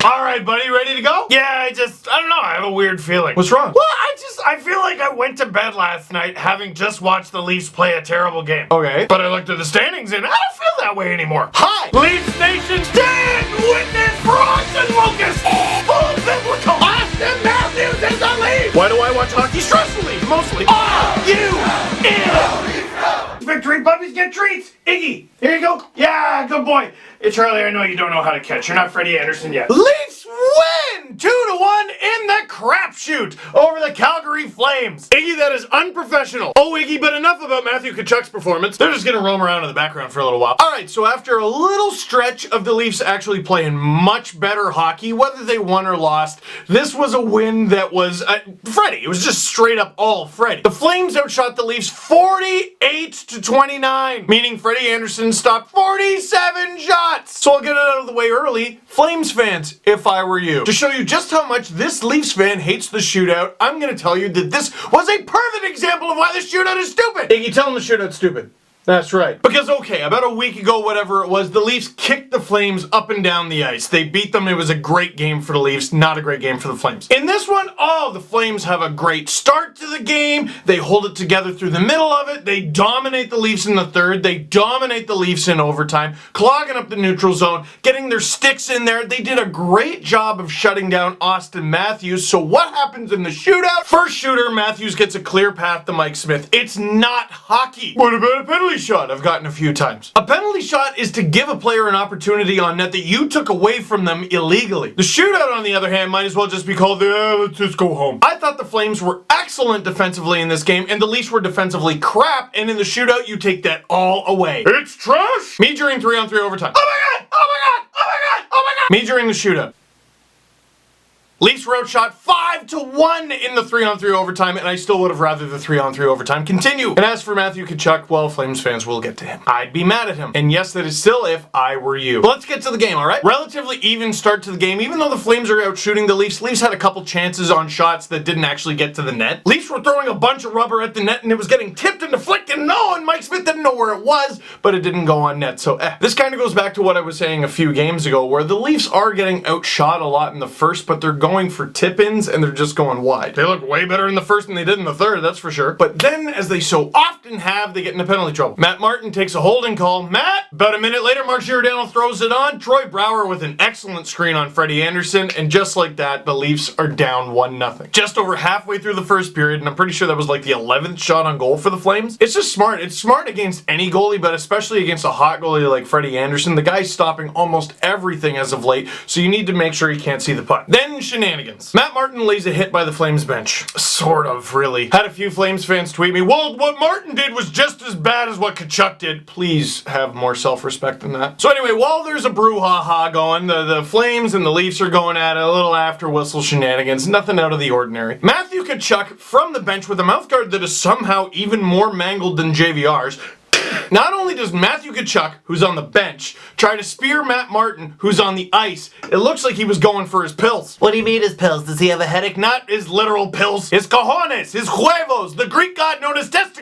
Alright, buddy, ready to go? Yeah, I don't know, I have a weird feeling. What's wrong? Well, I feel like I went to bed last night having just watched the Leafs play a terrible game. Okay. But I looked at the standings and I don't feel that way anymore. Hi! Leafs Nation, stand witness for Austin Lucas! Full biblical! Austin Matthews is the Leaf! Why do I watch hockey stressfully? Mostly. Victory puppies get treats! Iggy, here you go. Yeah, good boy. Hey, Charlie, I know you don't know how to catch. You're not Freddie Anderson yet. Leafs win 2-1 in the crapshoot over the Calgary Flames. Iggy, that is unprofessional. Oh, Iggy, but enough about Matthew Tkachuk's performance. They're just gonna roam around in the background for a little while. Alright, so after a little stretch of the Leafs actually playing much better hockey, whether they won or lost, this was a win that was Freddie. It was just straight up all Freddie. The Flames outshot the Leafs 48-29, meaning Freddie Anderson stopped 47 shots. So I'll get it out of the way early. Flames fans, if I were you. To show you just how much this Leafs fan hates the shootout, I'm gonna tell you that this was a perfect example of why the shootout is stupid. Iggy, tell him the shootout's stupid. That's right. Because, okay, about a week ago, whatever it was, the Leafs kicked the Flames up and down the ice. They beat them. It was a great game for the Leafs, not a great game for the Flames. In this one, the Flames have a great start to the game. They hold it together through the middle of it. They dominate the Leafs in the third. They dominate the Leafs in overtime, clogging up the neutral zone, getting their sticks in there. They did a great job of shutting down Austin Matthews. So what happens in the shootout? First shooter, Matthews gets a clear path to Mike Smith. It's not hockey. What about a penalty shot? I've gotten a few times. A penalty shot is to give a player an opportunity on net that you took away from them illegally. The shootout, on the other hand, might as well just be called let's just go home. I thought the Flames were excellent defensively in this game, and the Leafs were defensively crap, and in the shootout, you take that all away. It's trash! Me during 3-on-3 overtime. Oh my god! Oh my god! Oh my god! Oh my god! Me during the shootout. Leafs were outshot 5-1 in the 3-on-3 overtime, and I still would have rather the 3-on-3 overtime continue. And as for Matthew Tkachuk, well, Flames fans will get to him. I'd be mad at him. And yes, that is still if I were you. But let's get to the game, alright? Relatively even start to the game. Even though the Flames are out shooting the Leafs, Leafs had a couple chances on shots that didn't actually get to the net. Leafs were throwing a bunch of rubber at the net, and it was getting tipped and deflected, and Mike Smith didn't know where it was, but it didn't go on net, so This kind of goes back to what I was saying a few games ago, where the Leafs are getting outshot a lot in the first, but they're going for tip-ins, and they're just going wide. They look way better in the first than they did in the third, that's for sure. But then, as they so often have, they get into penalty trouble. Matt Martin takes a holding call. About a minute later, Mark Giordano throws it on. Troy Brouwer with an excellent screen on Freddie Anderson, and just like that, the Leafs are down 1-0. Just over halfway through the first period, and I'm pretty sure that was like the 11th shot on goal for the Flames. It's just smart. It's smart against any goalie, but especially against a hot goalie like Freddie Anderson. The guy's stopping almost everything as of late, so you need to make sure he can't see the puck. Then shenanigans. Matt Martin lays a hit by the Flames bench. Sort of, really. Had a few Flames fans tweet me, well, what Martin did was just as bad as what Tkachuk did. Please have more self-respect than that. So anyway, while there's a brouhaha going, the Flames and the Leafs are going at it, a little after whistle shenanigans, nothing out of the ordinary. Matthew Tkachuk from the bench with a mouthguard that is somehow even more mangled than JVR's. Not only does Matthew Tkachuk, who's on the bench, try to spear Matt Martin, who's on the ice, it looks like he was going for his pills. What do you mean his pills? Does he have a headache? Not his literal pills. His cojones, his huevos, the Greek god known as testicles.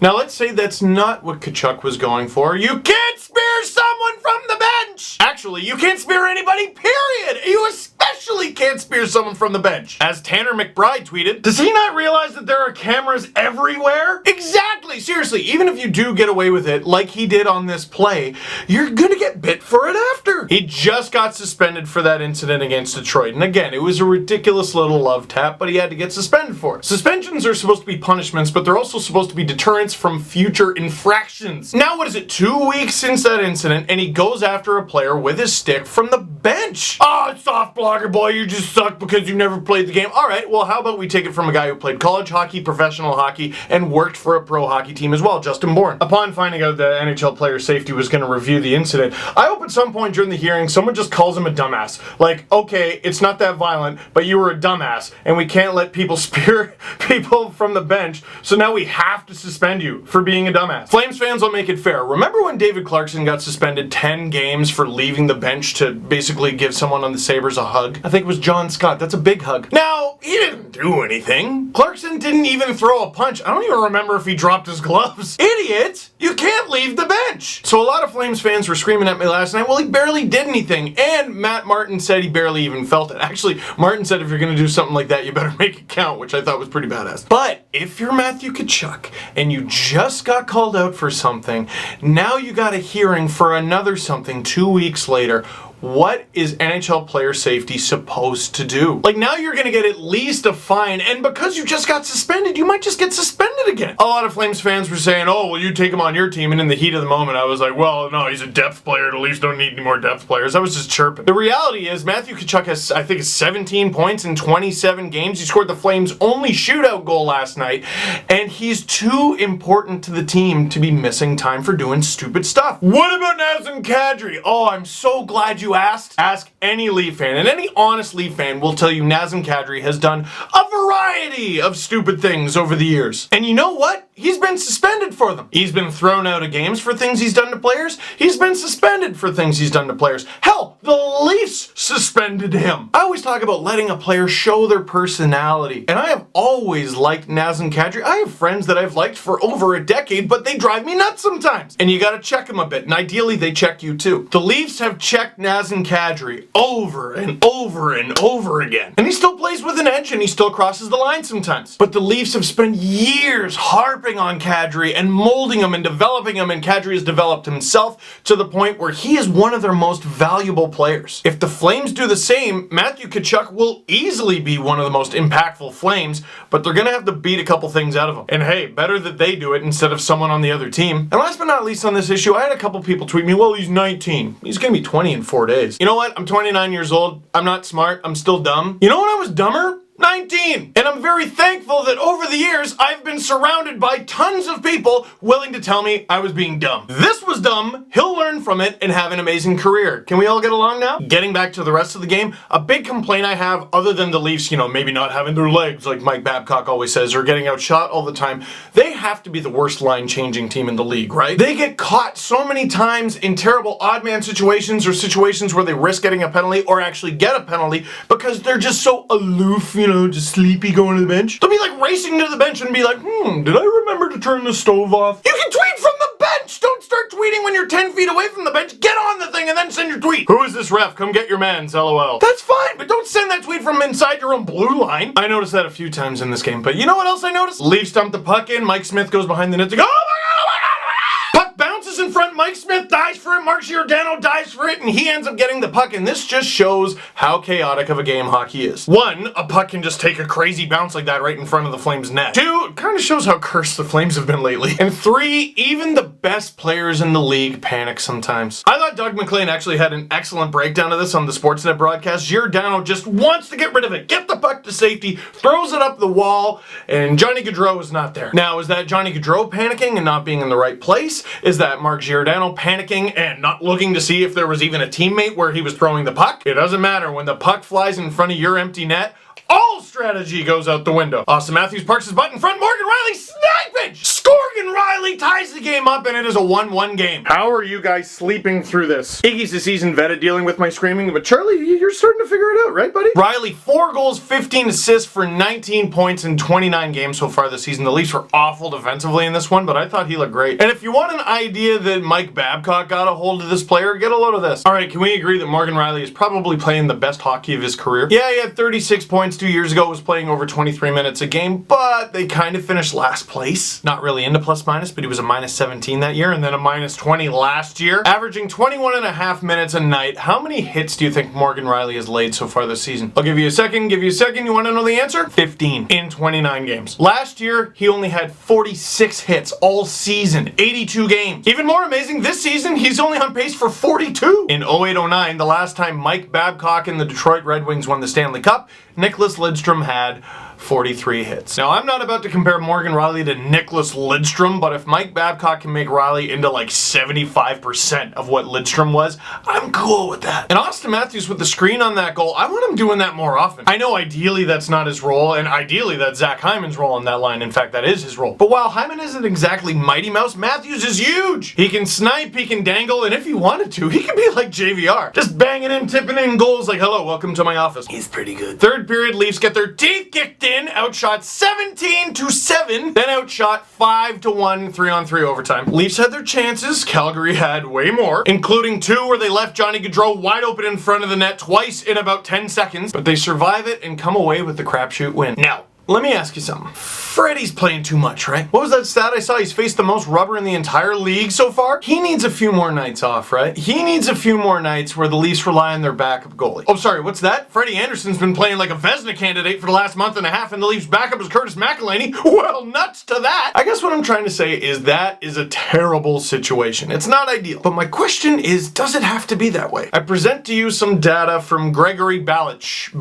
Now let's say that's not what Tkachuk was going for. You can't spear someone from the bench! Actually, you can't spear anybody, period! You especially can't spear someone from the bench. As Tanner McBride tweeted, does he not realize that there are cameras everywhere? Exactly! Seriously, even if you do get away with it, like he did on this play, you're gonna get bit for it after. He just got suspended for that incident against Detroit, and again, it was a ridiculous little love tap, but he had to get suspended for it. Suspensions are supposed to be punishments, but they're also supposed to be deterrents from future infractions. Now, what is it, 2 weeks since that incident, and he goes after a player with his stick from the bench. Oh, soft blogger boy, you just suck because you never played the game. Alright, well, how about we take it from a guy who played college hockey, professional hockey, and worked for a pro hockey team as well, Justin Bourne. Upon finding out that NHL player safety was going to review the incident, I hope at some point during the hearing someone just calls him a dumbass. Like, okay, it's not that violent, but you were a dumbass, and we can't let people spear people from the bench, so now we have to suspend you for being a dumbass. Flames fans will make it fair. Remember when David Clarkson got suspended 10 games for leaving the bench to basically basically give someone on the Sabres a hug. I think it was John Scott. That's a big hug. Now, he didn't do anything. Clarkson didn't even throw a punch. I don't even remember if he dropped his gloves. Idiot! You can't leave the bench! So a lot of Flames fans were screaming at me last night, well, he barely did anything. And Matt Martin said he barely even felt it. Actually, Martin said if you're going to do something like that, you better make it count, which I thought was pretty badass. But if you're Matthew Tkachuk and you just got called out for something, now you got a hearing for another something 2 weeks later. What is NHL player safety supposed to do? Like, now you're gonna get at least a fine, and because you just got suspended, you might just get suspended again. A lot of Flames fans were saying, oh, well, you take him on your team, and in the heat of the moment, I was like, well, no, he's a depth player, the Leafs don't need any more depth players. I was just chirping. The reality is, Matthew Tkachuk has, I think, 17 points in 27 games. He scored the Flames' only shootout goal last night, and he's too important to the team to be missing time for doing stupid stuff. What about Nazem Kadri? Oh, I'm so glad you asked. Ask any Leaf fan, and any honest Leaf fan will tell you Nazem Kadri has done a variety of stupid things over the years. And you know what? He's been suspended for them. He's been thrown out of games for things he's done to players. He's been suspended for things he's done to players. Hell, the Leafs suspended him. I always talk about letting a player show their personality, and I have always liked Nazem Kadri. I have friends that I've liked for over a decade, but they drive me nuts sometimes. And you gotta check them a bit, and ideally they check you too. The Leafs have checked Nazem Kadri over and over and over again. And he still plays with an edge, and he still crosses the line sometimes. But the Leafs have spent years harping on Kadri and molding him and developing him, and Kadri has developed himself to the point where he is one of their most valuable players. If the Flames do the same, Matthew Tkachuk will easily be one of the most impactful Flames, but they're gonna have to beat a couple things out of him. And hey, better that they do it instead of someone on the other team. And last but not least on this issue, I had a couple people tweet me, well, he's 19. He's gonna be 20 in 4 days. You know what? I'm 29 years old. I'm not smart. I'm still dumb. You know when I was dumber? 19. And I'm very thankful that over the years, I've been surrounded by tons of people willing to tell me I was being dumb. This was dumb, he'll learn from it and have an amazing career. Can we all get along now? Getting back to the rest of the game, a big complaint I have, other than the Leafs, you know, maybe not having their legs like Mike Babcock always says, or getting outshot all the time, they have to be the worst line-changing team in the league, right? They get caught so many times in terrible odd-man situations or situations where they risk getting a penalty or actually get a penalty because they're just so aloof, you know, just sleepy going to the bench. They'll be like racing to the bench and be like, did I remember to turn the stove off? You can tweet from the bench! Don't start tweeting when you're 10 feet away from the bench. Get on the thing and then send your tweet. Who is this ref? Come get your mans, LOL. That's fine, but don't send that tweet from inside your own blue line. I noticed that a few times in this game, but you know what else I noticed? Leafs dump the puck in, Mike Smith goes behind the net to go, oh my god, oh my god, oh my god! Puck bounces in front, Mike Smith dives for it, Mark Giordano dives for it, and he ends up getting the puck, and this just shows how chaotic of a game hockey is. One, a puck can just take a crazy bounce like that right in front of the Flames' net. Two, it kind of shows how cursed the Flames have been lately. And three, even the best players in the league panic sometimes. I thought Doug McLean actually had an excellent breakdown of this on the Sportsnet broadcast. Giordano just wants to get rid of it, get the puck to safety, throws it up the wall, and Johnny Gaudreau is not there. Now, is that Johnny Gaudreau panicking and not being in the right place? Is that Mark Giordano panicking and not looking to see if there was even a teammate where he was throwing the puck? It doesn't matter. When the puck flies in front of your empty net, all strategy goes out the window. Austin Matthews parks his butt in front. Morgan Riley snipage! Scorgan Riley ties the game up, and it is a 1-1 game. How are you guys sleeping through this? Iggy's a seasoned vet at dealing with my screaming, but Charlie, you're starting to figure it out, right, buddy? Riley, 4 goals, 15 assists for 19 points in 29 games so far this season. The Leafs were awful defensively in this one, but I thought he looked great. And if you want an idea that Mike Babcock got a hold of this player, get a load of this. All right, can we agree that Morgan Riley is probably playing the best hockey of his career? Yeah, he had 36 points 2 years ago, was playing over 23 minutes a game, but they kind of finished last place. Not really into plus minus, but he was a minus 17 that year, and then a minus 20 last year, averaging 21 and a half minutes a night. How many hits do you think Morgan Riley has laid so far this season? I'll give you a second. You want to know the answer? 15 in 29 games. Last year, he only had 46 hits all season, 82 games. Even more amazing, this season, he's only on pace for 42. In 08-09, the last time Mike Babcock and the Detroit Red Wings won the Stanley Cup, Nicholas Lidstrom had 43 hits. Now, I'm not about to compare Morgan Rielly to Nicholas Lidstrom, but if Mike Babcock can make Rielly into like 75% of what Lidstrom was, I'm cool with that. And Austin Matthews with the screen on that goal, I want him doing that more often. I know ideally that's not his role, and ideally that's Zach Hyman's role on that line. In fact, that is his role. But while Hyman isn't exactly Mighty Mouse, Matthews is huge. He can snipe, he can dangle, and if he wanted to, he could be like JVR. Just banging in, tipping in goals like, hello, welcome to my office. He's pretty good. Third period, Leafs get their teeth kicked in, outshot 17-7, then outshot 5-1, 3-on-3 overtime. Leafs had their chances, Calgary had way more, including 2 where they left Johnny Gaudreau wide open in front of the net twice in about 10 seconds, but they survive it and come away with the crapshoot win. Now, let me ask you something. Freddie's playing too much, right? What was that stat I saw? He's faced the most rubber in the entire league so far? He needs a few more nights off, right? He needs a few more nights where the Leafs rely on their backup goalie. Oh, sorry, what's that? Freddie Anderson's been playing like a Vezina candidate for the last month and a half, and the Leafs' backup is Curtis McElhinney. Well, nuts to that! I guess what I'm trying to say is that is a terrible situation. It's not ideal. But my question is, does it have to be that way? I present to you some data from Gregory Balich.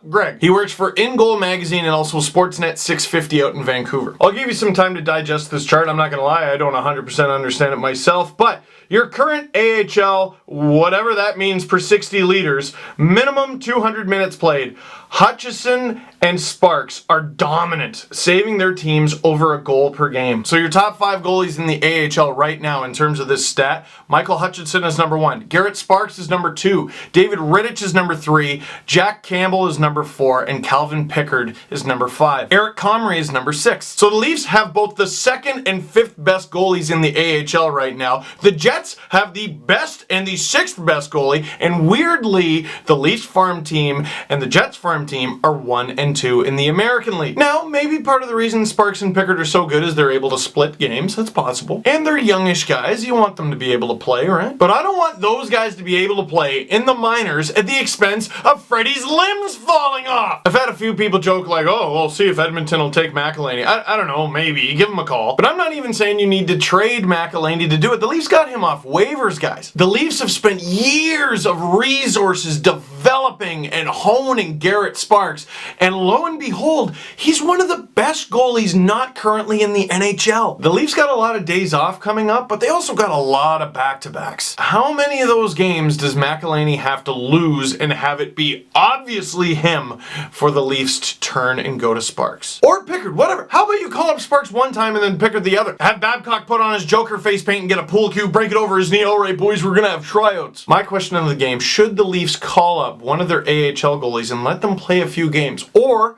Greg. He works for In Goal Magazine and also Sportsnet 650 out in Vancouver. I'll give you some time to digest this chart. I'm not gonna lie, I don't 100% understand it myself, but your current AHL, whatever that means per 60 liters, minimum 200 minutes played. Hutchison and Sparks are dominant, saving their teams over a goal per game. So your top 5 goalies in the AHL right now in terms of this stat, Michael Hutchinson is number 1, Garrett Sparks is number 2, David Rittich is number 3, Jack Campbell is number 4, and Calvin Pickard is number 5. Eric Comrie is number 6. So the Leafs have both the 2nd and 5th best goalies in the AHL right now. The Jets have the best and the 6th best goalie, and weirdly, the Leafs farm team and the Jets farm team are 1 and 2 in the American League. Now, maybe part of the reason Sparks and Pickard are so good is they're able to split games. That's possible. And they're youngish guys. You want them to be able to play, right? But I don't want those guys to be able to play in the minors at the expense of Freddie's limbs falling off. I've had a few people joke like, oh, we'll see if Edmonton will take McElhinney. I don't know, maybe. Give him a call. But I'm not even saying you need to trade McElhinney to do it. The Leafs got him off waivers, guys. The Leafs have spent years of resources developing and honing Garrett Sparks, and lo and behold, he's one of the best goalies not currently in the NHL. The Leafs got a lot of days off coming up, but they also got a lot of back-to-backs. How many of those games does McElhinney have to lose and have it be obviously him for the Leafs to turn and go to Sparks? Or Pickard, whatever. How about you call up Sparks one time and then Pickard the other? Have Babcock put on his Joker face paint and get a pool cue, break it over his knee. All right, boys, we're gonna have tryouts. My question of the game, should the Leafs call up one of their AHL goalies and let them play a few games? Or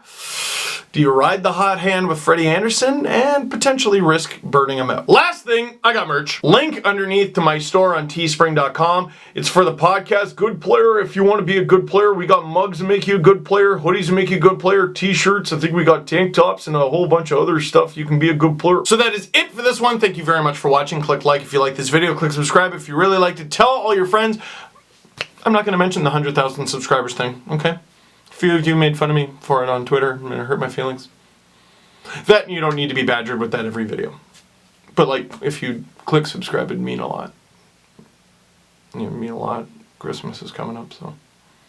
do you ride the hot hand with Freddie Anderson and potentially risk burning him out? Last thing, I got merch. Link underneath to my store on teespring.com. It's for the podcast Good Player. If you want to be a good player, we got mugs to make you a good player, hoodies to make you a good player, t-shirts. I think we got tank tops and a whole bunch of other stuff. You can be a good player. So that is it for this one. Thank you very much for watching. Click like if you like this video. Click subscribe if you really liked it. Tell all your friends. I'm not going to mention the 100,000 subscribers thing, okay? A few of you made fun of me for it on Twitter and it hurt my feelings. That, you don't need to be badgered with that every video. But like, if you click subscribe, it'd mean a lot. It'd mean a lot. Christmas is coming up, so...